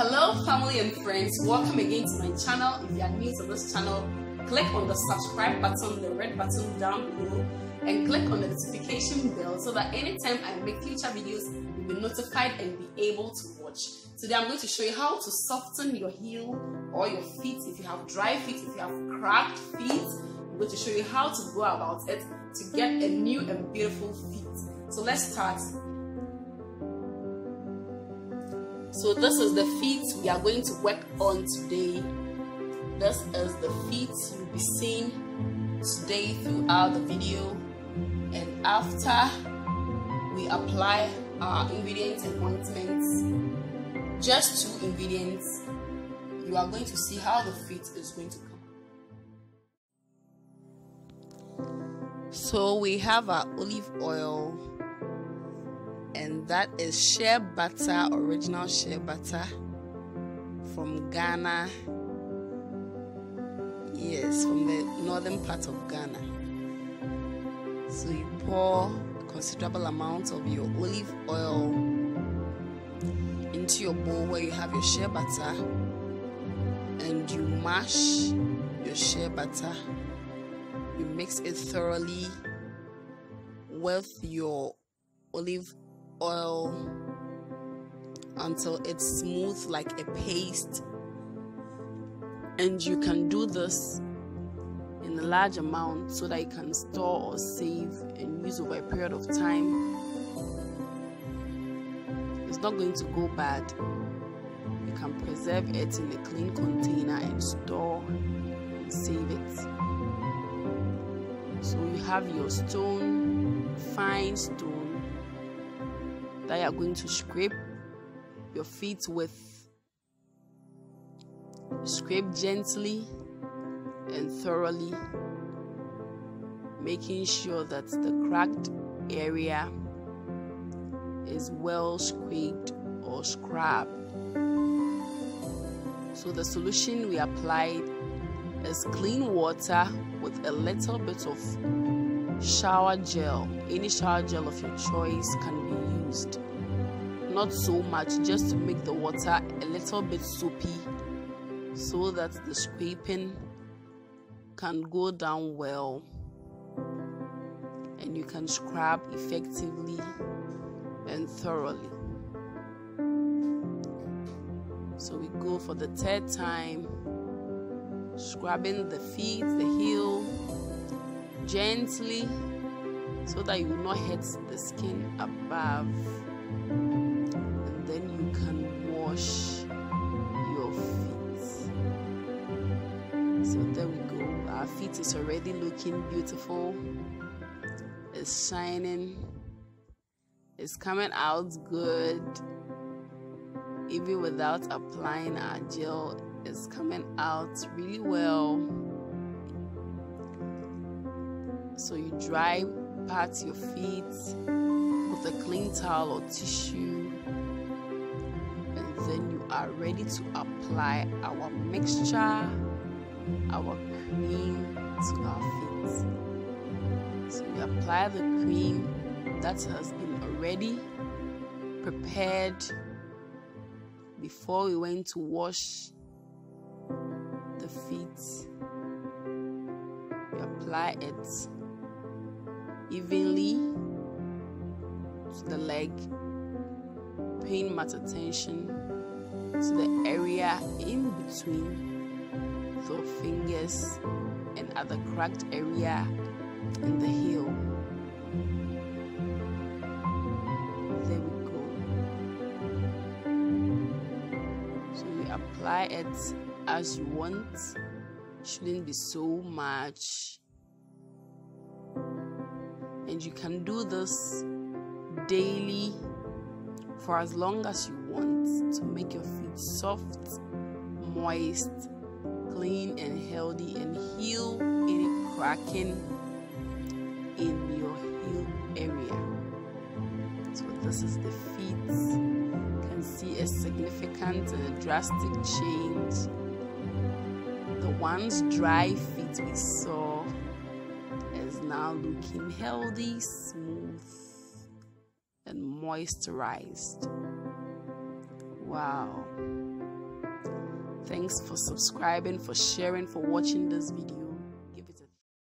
Hello family and friends, welcome again to my channel. If you are new to this channel, click on the subscribe button, the red button down below, and click on the notification bell so that anytime I make future videos, you'll be notified and be able to watch. Today I'm going to show you how to soften your heel or your feet. If you have dry feet, if you have cracked feet, I'm going to show you how to go about it to get a new and beautiful feet. So let's start. So this is the feet we are going to work on today. This is the feet you'll be seeing today throughout the video. And after we apply our ingredients and ointments, just 2 ingredients, you are going to see how the feet is going to come. So we have our olive oil, and that is shea butter, original shea butter from Ghana. Yes, from the northern part of Ghana. So you pour a considerable amount of your olive oil into your bowl where you have your shea butter, and you mash your shea butter. You mix it thoroughly with your olive oil until it's smooth like a paste. And you can do this in a large amount so that you can store or save and use over a period of time. It's not going to go bad. You can preserve it in a clean container and store and save it. So you have your stone, fine stone, that you are going to scrape your feet with. Scrape gently and thoroughly, making sure that the cracked area is well scraped or scrubbed. So the solution we applied is clean water with a little bit of shower gel. Any shower gel of your choice can be used. Not so much, just to make the water a little bit soapy so that the scraping can go down well and you can scrub effectively and thoroughly. So we go for the 3rd time, scrubbing the feet, the heel, gently so that you will not hit the skin above, and then you can wash your feet. So there we go. Our feet is already looking beautiful. It's shining. It's coming out good. Even without applying our gel, it's coming out really well. So you dry part your feet with a clean towel or tissue, and then you are ready to apply our mixture, our cream to our feet. So we apply the cream that has been already prepared before we went to wash the feet. We apply it evenly to the leg, paying much attention to the area in between the fingers and at the cracked area in the heel. There we go. So we apply it as you want. Shouldn't be so much. And you can do this daily for as long as you want to make your feet soft, moist, clean and healthy, and heal any cracking in your heel area. So this is the feet. You can see a significant and a drastic change. The once dry feet we saw is now looking healthy, smooth, and moisturized. Wow. Thanks for subscribing, for sharing, for watching this video.